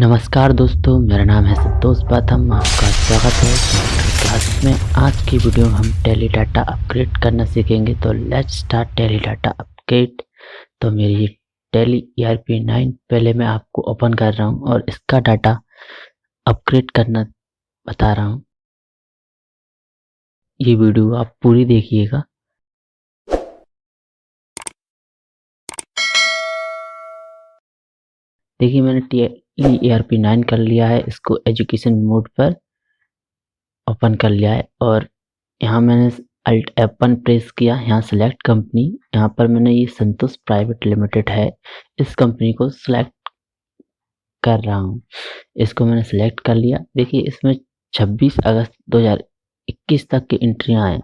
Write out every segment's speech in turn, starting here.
नमस्कार दोस्तों, मेरा नाम है संतोष बाथम। आपका स्वागत है कंप्यूटर क्लासेस में। आज की वीडियो में हम टैली डाटा अपग्रेड करना सीखेंगे। तो let's start tally data upgrade. तो मेरी टैली ERP 9 पहले मैं आपको ओपन कर रहा हूं और इसका डाटा अपग्रेड करना बता रहा हूं। ये वीडियो आप पूरी देखिएगा। देखिए, मैंने टैली ERP 9 कर लिया है। इसको एजुकेशन मोड पर ओपन कर लिया है और यहाँ मैंने Alt F1 प्रेस किया। यहाँ सेलेक्ट कंपनी, यहाँ पर मैंने ये संतोष प्राइवेट लिमिटेड है, इस कंपनी को सिलेक्ट कर रहा हूँ। इसको मैंने सेलेक्ट कर लिया। देखिए, इसमें 26 अगस्त 2021 तक की एंट्रियाँ हैं।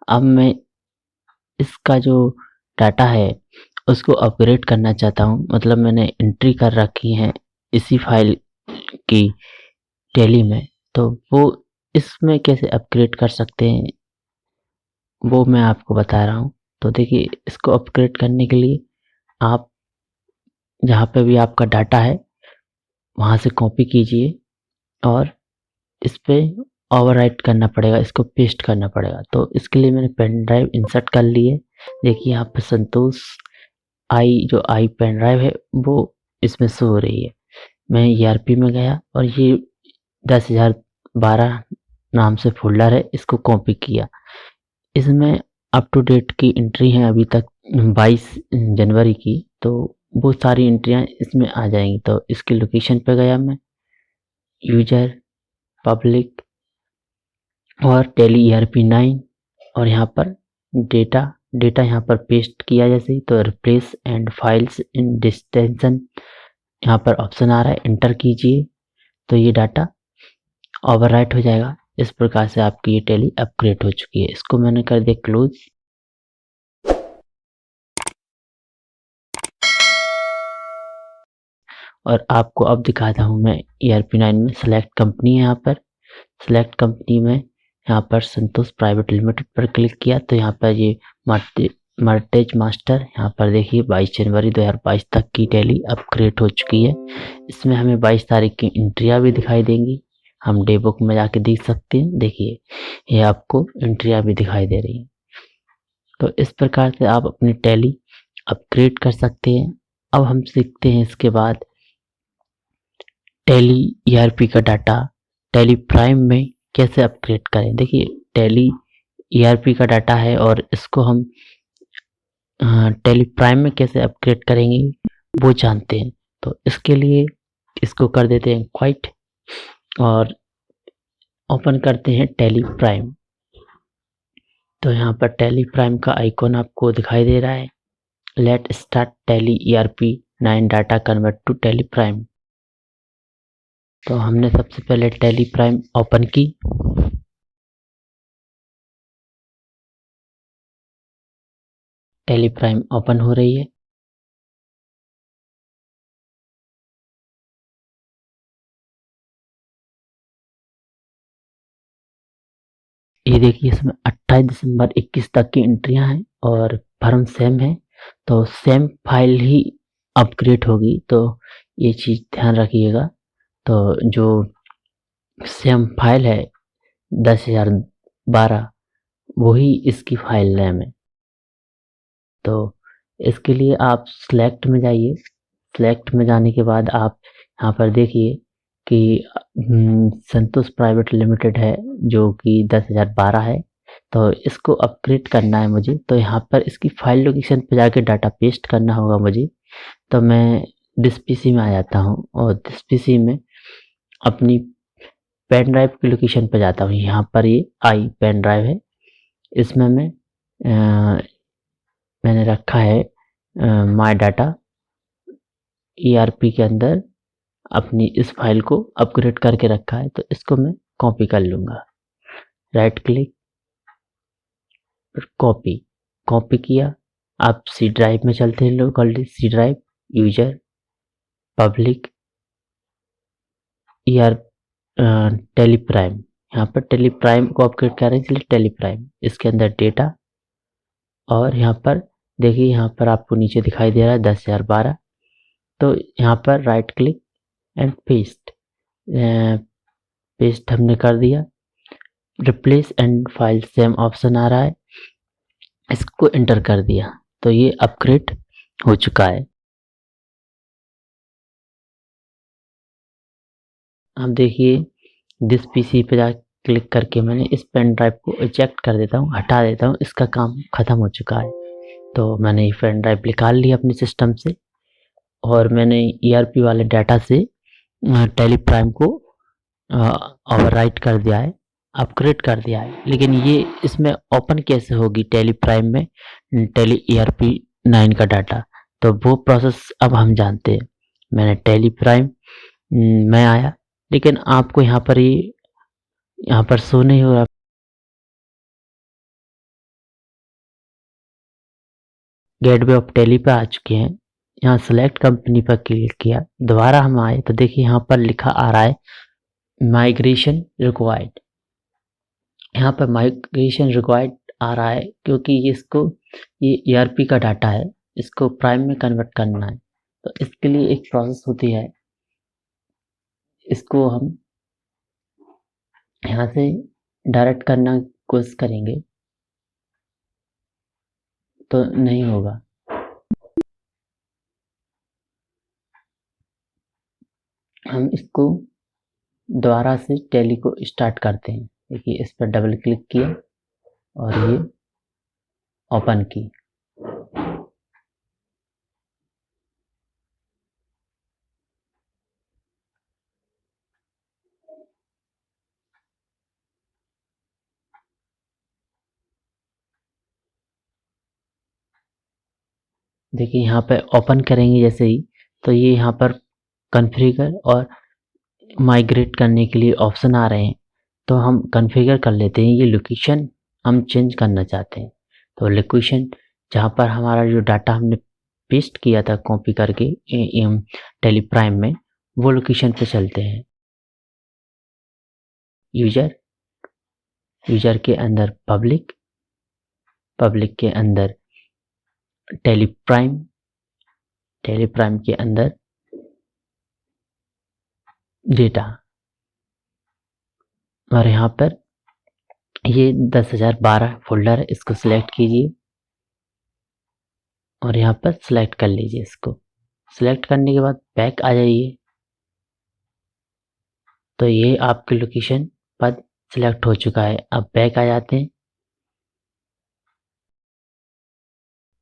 अब मैं इसका जो डाटा है उसको अपग्रेड करना चाहता हूँ। मतलब मैंने एंट्री कर रखी है इसी फाइल की टैली में, तो वो इसमें कैसे अपग्रेड कर सकते हैं वो मैं आपको बता रहा हूँ। तो देखिए, इसको अपग्रेड करने के लिए आप जहाँ पे भी आपका डाटा है वहाँ से कॉपी कीजिए और इस पे ओवरराइट करना पड़ेगा, इसको पेस्ट करना पड़ेगा। तो इसके लिए मैंने पेन ड्राइव इंसर्ट कर ली है। देखिए, यहाँ पे संतोष जो आई पेन ड्राइव है वो इसमें शो हो रही है। मैं ERP में गया और ये 10,012 नाम से फोल्डर है, इसको कॉपी किया। इसमें अप टू डेट की एंट्री है अभी तक 22 जनवरी की, तो वो सारी एंट्रियां इसमें आ जाएंगी। तो इसकी लोकेशन पे गया मैं, यूजर, पब्लिक और टैली ERP 9 और यहाँ पर डेटा यहाँ पर पेस्ट किया। जैसे तो replace and files in distension यहाँ पर ऑप्शन आ रहा है, एंटर कीजिए तो ये डाटा ओवरराइट हो जाएगा। इस प्रकार से आपकी ये टैली अपग्रेड हो चुकी है। इसको मैंने कर दिया क्लोज। और आपको अब दिखाता हूँ मैं ERP 9 में सेलेक्ट कंपनी है। यहाँ पर सेलेक्ट कंपनी में यहाँ पर संतोष प्राइवेट लिमिटेड पर क्लिक किया तो यहाँ पर ये मर्टेज मास्टर, यहाँ पर देखिए 22 जनवरी 2022 तक की टैली अपग्रेड हो चुकी है। इसमें हमें 22 तारीख की एंट्रियाँ भी दिखाई देंगी। हम डे बुक में जाके देख सकते हैं। देखिए, ये आपको एंट्रियाँ भी दिखाई दे रही हैं। तो इस प्रकार से आप अपनी टैली अपग्रेड कर सकते हैं। अब हम सीखते हैं इसके बाद टैली ERP का डाटा टैली प्राइम में कैसे अपग्रेड करें। देखिए, टैली ERP का डाटा है और इसको हम टैली प्राइम में कैसे अपग्रेड करेंगे वो जानते हैं। तो इसके लिए इसको कर देते हैं क्वाइट और ओपन करते हैं टैली प्राइम। तो यहाँ पर टैली प्राइम का आइकॉन आपको दिखाई दे रहा है। Let start Tally ERP 9 data convert to Tally Prime. तो हमने सबसे पहले टैली प्राइम ओपन की। टैली प्राइम ओपन हो रही है। ये देखिए, इसमें 28 दिसंबर 21 तक की एंट्रियां हैं और फर्म सेम है, तो सेम फाइल ही अपग्रेड होगी। तो ये चीज़ ध्यान रखिएगा। तो जो सेम फाइल है 10,012 वही इसकी फाइल नेम है। तो इसके लिए आप सिलेक्ट में जाइए। सिलेक्ट में जाने के बाद आप यहाँ पर देखिए कि संतोष प्राइवेट लिमिटेड है जो कि 10,012 है। तो इसको अपग्रेड करना है मुझे। तो यहाँ पर इसकी फाइल लोकेशन पे जाके डाटा पेस्ट करना होगा मुझे। तो मैं दिस PC में आ जाता हूँ और दिस PC में अपनी पेन ड्राइव की लोकेशन पे जाता हूँ। यहाँ पर ये आई पेन ड्राइव है, इसमें मैंने रखा है माई डाटा ERP के अंदर अपनी इस फाइल को अपग्रेड करके रखा है। तो इसको मैं कॉपी कर लूँगा। राइट क्लिक, कॉपी किया। आप C ड्राइव में चलते हैं, local C drive, user, public, tally prime. यहाँ पर टैली प्राइम को अपग्रेड कर रहे हैं इसलिए टैली प्राइम। इसके अंदर डेटा और यहाँ पर देखिए, यहाँ पर आपको नीचे दिखाई दे रहा है 10,012। तो यहाँ पर right click and paste. Paste हमने कर दिया। Replace and file same option आ रहा है, इसको एंटर कर दिया तो ये अपग्रेड हो चुका है। अब देखिए दिस पीसी पे जा क्लिक करके मैंने इस पेन ड्राइव को इजेक्ट कर देता हूँ, हटा देता हूँ, इसका काम खत्म हो चुका है। तो मैंने ये पेन ड्राइव निकाल लिया अपने सिस्टम से और मैंने ईआरपी वाले डाटा से टेली प्राइम को ओवरराइट कर दिया है, अपग्रेड कर दिया है। लेकिन ये इसमें ओपन कैसे होगी टेली प्राइम में टेली ईआरपी 9 का डाटा, तो वो प्रोसेस अब हम जानते हैं। मैंने टेली प्राइम में आया, लेकिन आपको यहाँ पर शो नहीं हो रहा। गेटवे ऑफ टेली पे आ चुके हैं, यहाँ सेलेक्ट कंपनी पर क्लिक किया, दोबारा हम आए तो देखिए यहाँ पर लिखा आ रहा है माइग्रेशन रिक्वायर्ड। यहाँ पर माइग्रेशन रिक्वायर्ड आ रहा है क्योंकि ये ईआरपी का डाटा है, इसको प्राइम में कन्वर्ट करना है। तो इसके लिए एक प्रोसेस होती है, इसको हम यहाँ से डायरेक्ट करना कोशिश करेंगे तो नहीं होगा। हम इसको दोबारा से टैली को स्टार्ट करते हैं। देखिए इस पर डबल क्लिक किया और ये ओपन की। देखिए यहाँ पे ओपन करेंगे जैसे ही तो ये यहाँ पर कॉन्फ़िगर और माइग्रेट करने के लिए ऑप्शन आ रहे हैं, तो हम कॉन्फ़िगर कर लेते हैं। ये लोकेशन हम चेंज करना चाहते हैं, तो लोकेशन जहाँ पर हमारा जो डाटा हमने पेस्ट किया था कॉपी करके टेली प्राइम में, वो लोकेशन पे चलते हैं। यूजर के अंदर पब्लिक के अंदर टेली प्राइम के अंदर डेटा, और यहाँ पर ये 10,012 फोल्डर है, इसको सिलेक्ट कीजिए और यहाँ पर सिलेक्ट कर लीजिए। इसको सिलेक्ट करने के बाद बैक आ जाइए, तो ये आपके लोकेशन पर सिलेक्ट हो चुका है। अब बैक आ जाते हैं।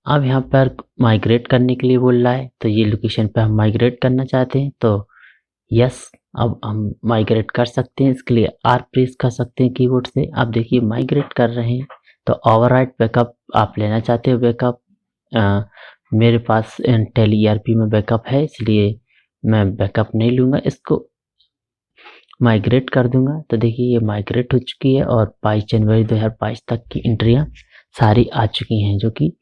अब यहाँ पर माइग्रेट करने के लिए बोल रहा है, तो ये लोकेशन पे हम माइग्रेट करना चाहते हैं, तो यस अब हम माइग्रेट कर सकते हैं। इसके लिए आर प्रेस कर सकते हैं कीबोर्ड से। आप देखिए माइग्रेट कर रहे हैं, तो ओवरराइट बैकअप आप लेना चाहते हो बैकअप। मेरे पास टेली ईआरपी में बैकअप है, इसलिए मैं बैकअप नहीं लूँगा, इसको माइग्रेट कर दूंगा। तो देखिए ये माइग्रेट हो चुकी है और 22 जनवरी 2022 तक की एंट्रियाँ सारी आ चुकी हैं, जो कि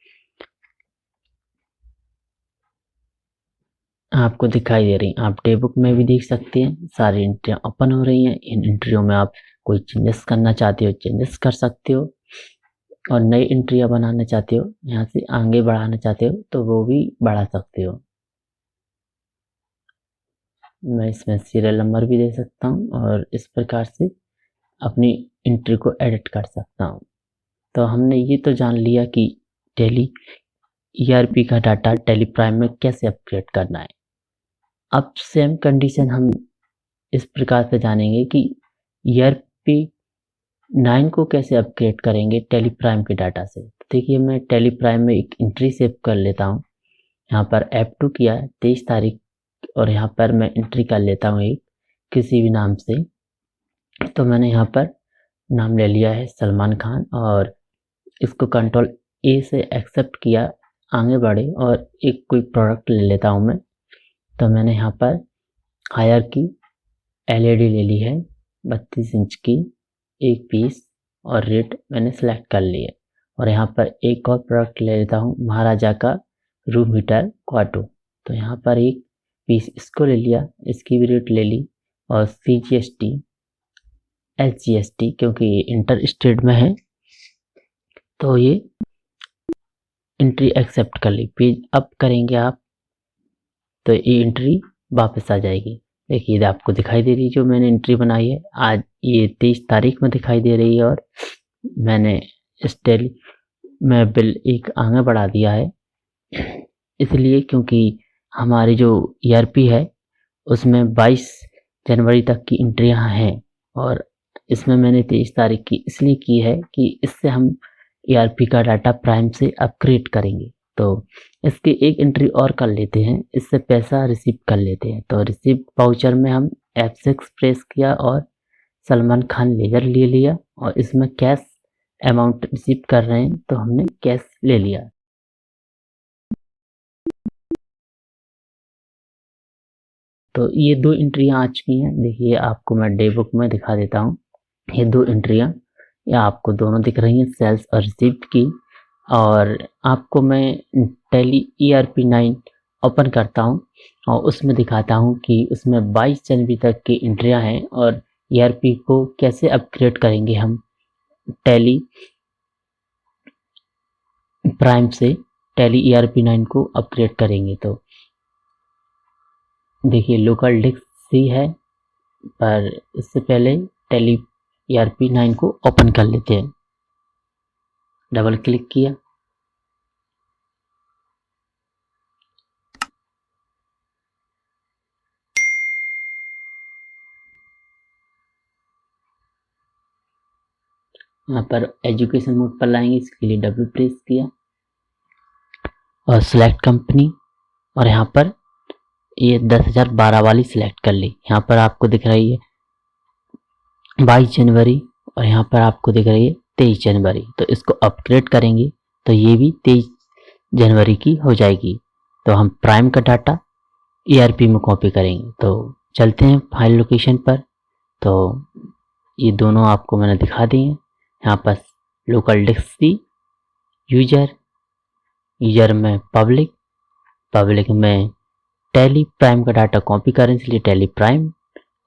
आपको दिखाई दे रही हैं। आप डे बुक में भी देख सकते हैं, सारी एंट्रियाँ ओपन हो रही हैं। इन एंट्रियों में आप कोई चेंजेस करना चाहते हो चेंजेस कर सकते हो, और नई एंट्रियाँ बनाना चाहते हो, यहाँ से आगे बढ़ाना चाहते हो तो वो भी बढ़ा सकते हो। मैं इसमें सीरियल नंबर भी दे सकता हूँ और इस प्रकार से अपनी एंट्री को एडिट कर सकता हूँ। तो हमने ये तो जान लिया कि टेली ईआरपी का डाटा टेली प्राइम में कैसे अपग्रेड करना है। अब सेम कंडीशन हम इस प्रकार से जानेंगे कि ईआरपी 9 को कैसे अपग्रेड करेंगे टेली प्राइम के डाटा से। तो देखिए मैं टेली प्राइम में एक एंट्री सेव कर लेता हूँ। यहाँ पर F2 किया है 23 तारीख, और यहाँ पर मैं एंट्री कर लेता हूँ एक किसी भी नाम से। तो मैंने यहाँ पर नाम ले लिया है सलमान खान, और इसको कंट्रोल ए से एक्सेप्ट किया, आगे बढ़े, और एक कोई प्रोडक्ट ले लेता हूँ मैं। तो मैंने यहाँ पर हायर की एलईडी ले ली है 32 इंच की, एक पीस, और रेट मैंने सेलेक्ट कर ली है। और यहाँ पर एक और प्रोडक्ट ले लेता हूँ महाराजा का रूम हीटर क्वाटो। तो यहाँ पर एक पीस इसको ले लिया, इसकी भी रेट ले ली, और CGST SGST क्योंकि ये इंटर स्टेट में है तो ये एंट्री एक्सेप्ट कर ली। पेज अप करेंगे आप तो ये एंट्री वापस आ जाएगी। देखिए ये आपको दिखाई दे रही है जो मैंने एंट्री बनाई है, आज ये 23 तारीख में दिखाई दे रही है और मैंने इस टैली में बिल एक आगे बढ़ा दिया है, इसलिए क्योंकि हमारी जो ईआरपी है उसमें 22 जनवरी तक की एंट्रियां हैं और इसमें मैंने 23 तारीख की इसलिए की है कि इससे हम ईआरपी का डाटा प्राइम से अपग्रेड करेंगे। तो इसकी एक एंट्री और कर लेते हैं, इससे पैसा रिसीव कर लेते हैं। तो रिसीव वाउचर में हम F6 प्रेस किया और सलमान खान लेजर ले लिया और इसमें कैश अमाउंट रिसीव कर रहे हैं तो हमने कैश ले लिया। तो ये 2 एंट्रियां आ चुकी हैं। देखिए आपको मैं डे बुक में दिखा देता हूँ। ये 2 एंट्रियां ये आपको दोनों दिख रही हैं, सेल्स और रिसीप्ट की। और आपको मैं टैली ERP9 ओपन करता हूँ और उसमें दिखाता हूँ कि उसमें 22 जनवरी तक की एंट्रियां हैं और ERP को कैसे अपग्रेड करेंगे हम टैली प्राइम से टैली ERP9 को अपग्रेड करेंगे। तो देखिए लोकल डिस्क सी है, पर इससे पहले टैली ERP9 को ओपन कर लेते हैं। डबल क्लिक किया, यहाँ पर एजुकेशन मोड पर लाएंगे, इसके लिए W प्रेस किया और सिलेक्ट कंपनी और यहाँ पर ये 10,012 वाली सिलेक्ट कर ली। यहाँ पर आपको दिख रही है 22 जनवरी और यहाँ पर आपको दिख रही है 23 जनवरी। तो इसको अपग्रेड करेंगे तो ये भी 23 जनवरी की हो जाएगी। तो हम प्राइम का डाटा ERP में कॉपी करेंगे। तो चलते हैं फाइल लोकेशन पर। तो ये दोनों आपको मैंने दिखा दी हैं। यहाँ पर लोकल डिस्क सी, यूजर में पब्लिक में टैली प्राइम का डाटा कॉपी करें, इसलिए टैली प्राइम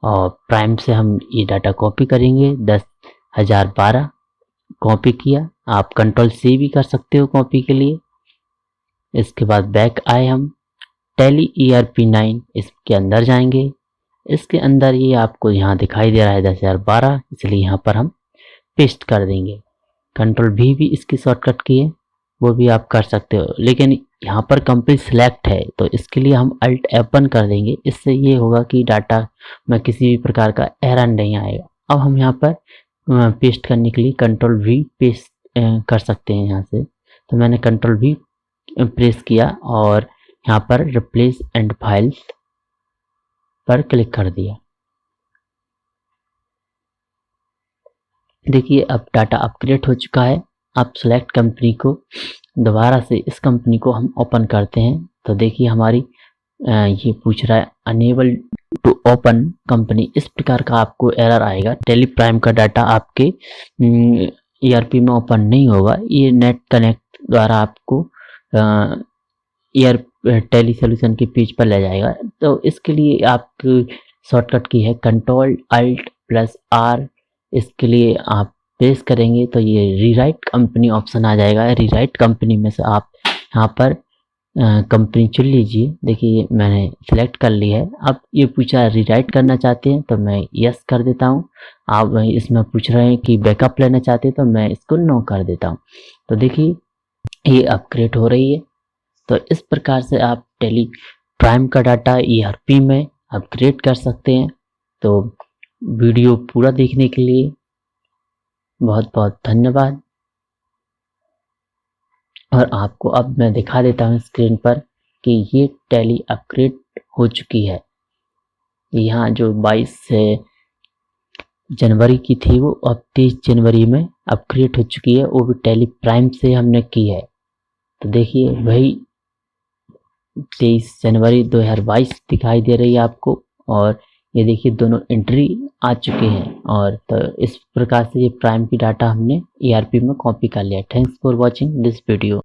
और प्राइम से हम ये डाटा कॉपी करेंगे। 10,012 कॉपी किया, आप Ctrl+C भी कर सकते हो कॉपी के लिए। इसके बाद बैक आए, हम टैली ERP9 इसके अंदर जाएंगे। इसके अंदर ये आपको यहाँ दिखाई दे रहा है 10,012, इसलिए यहाँ पर हम पेस्ट कर देंगे। Ctrl+V भी इसकी शॉर्टकट की है, वो भी आप कर सकते हो, लेकिन यहाँ पर कंपनी सिलेक्ट है तो इसके लिए हम Alt+F1 कर देंगे। इससे ये होगा कि डाटा में किसी भी प्रकार का एरर नहीं आएगा। अब हम यहाँ पर पेस्ट करने के लिए Ctrl+V पेस्ट कर सकते हैं यहाँ से। तो मैंने Ctrl+V प्रेस किया और यहाँ पर रिप्लेस एंड फाइल्स पर क्लिक कर दिया। देखिए अब डाटा अपग्रेड हो चुका है। आप सेलेक्ट कंपनी को दोबारा से इस कंपनी को हम ओपन करते हैं। तो देखिए हमारी ये पूछ रहा है अनेबल टू ओपन कंपनी, इस प्रकार का आपको एरर आएगा। टैली प्राइम का डाटा आपके ERP में ओपन नहीं होगा, ये नेट कनेक्ट द्वारा आपको टैली सोल्यूशन के पेज पर ले जाएगा। तो इसके लिए आप शॉर्टकट की है Ctrl+Alt+R, इसके लिए आप प्रेस करेंगे तो ये रीराइट कंपनी ऑप्शन आ जाएगा। रीराइट कंपनी में से आप यहाँ पर कंपनी चुन लीजिए। देखिए मैंने सिलेक्ट कर ली है। अब ये पूछा रीराइट करना चाहते हैं तो मैं यस कर देता हूँ। आप इसमें पूछ रहे हैं कि बैकअप लेना चाहते हैं तो मैं इसको नो कर देता हूँ। तो देखिए ये अपग्रेड हो रही है। तो इस प्रकार से आप टैली प्राइम का डाटा ERP में अपग्रेड कर सकते हैं। तो वीडियो पूरा देखने के लिए बहुत बहुत धन्यवाद। और आपको अब मैं दिखा देता हूँ स्क्रीन पर कि ये टैली अपग्रेड हो चुकी है। यहाँ जो 22 जनवरी की थी वो अब 23 जनवरी में अपग्रेड हो चुकी है, वो भी टैली प्राइम से हमने की है। तो देखिए वही 23 जनवरी 2022 दिखाई दे रही है आपको और ये देखिए दोनों एंट्री आ चुके हैं। और तो इस प्रकार से ये प्राइम की डाटा हमने ERP में कॉपी कर लिया। Thanks for watching this video.